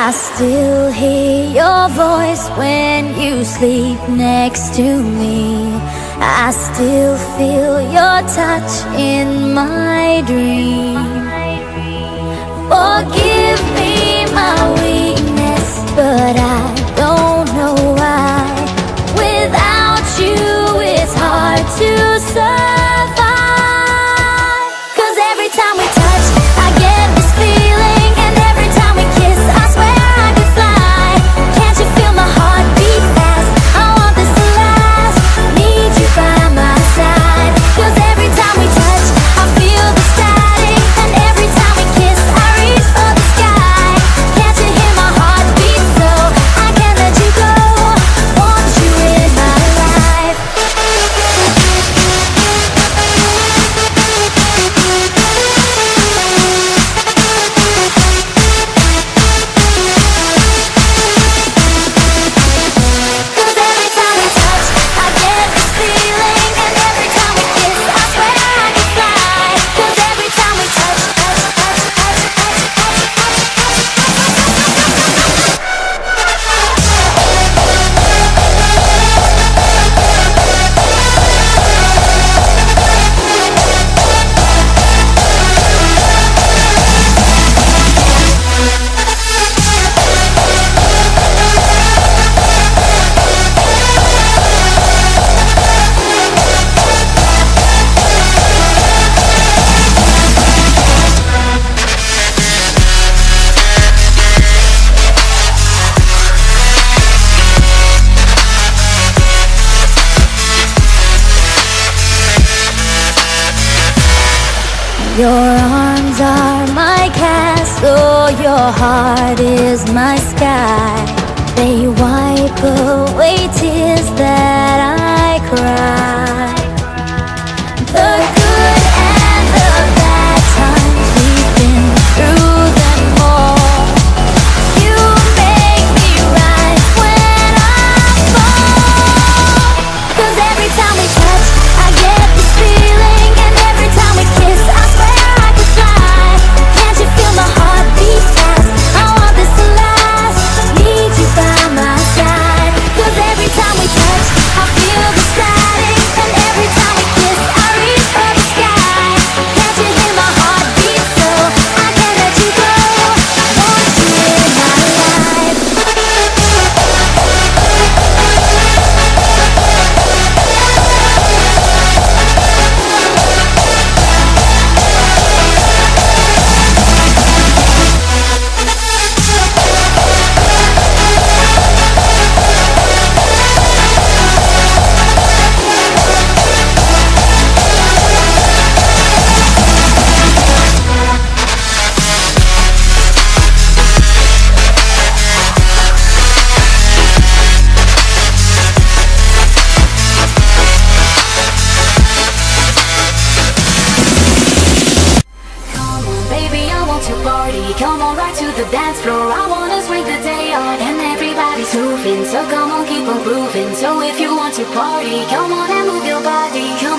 I still hear your voice when you sleep next to me. I still feel your touch in my dream. Forgive me my weakness, but I don't know why. Without you it's hard to survive. 'Cause every time we touch I get this feeling, and every time we kiss I swear I could fly. Can't you feel my heart beat fast? I want this to last. Need you by my side. 'Cause every time we touch I feel the static, and every time we kiss I reach for the sky. Can't you hear my heart beat? So I can't let you go. Want you in my life. Cause every time we touch I get this feeling, and every time we kiss I swear I could fly. Cause every time we touch, your arms are my castle, your heart is my sky. They wipe away tears that I cry. The good and the bad times, we've been through them all. You make me rise when I fall. 'Cause every time we touch I get this feeling, and every time we kiss I swear I could fly. Can't you feel my heart beat fast? I want this to last. Need you by my side. 'Cause every time we touch I feel the static, and every time we kiss I reach for the sky. Can't you hear my heart beat? So I can't let you go. Want you in my life. Come on, baby, I want to party. Come on, right to the dance floor. I wanna swing the day on, and everybody's moving. So come on, keep on grooving. So if you want to party, come on and move your body. Come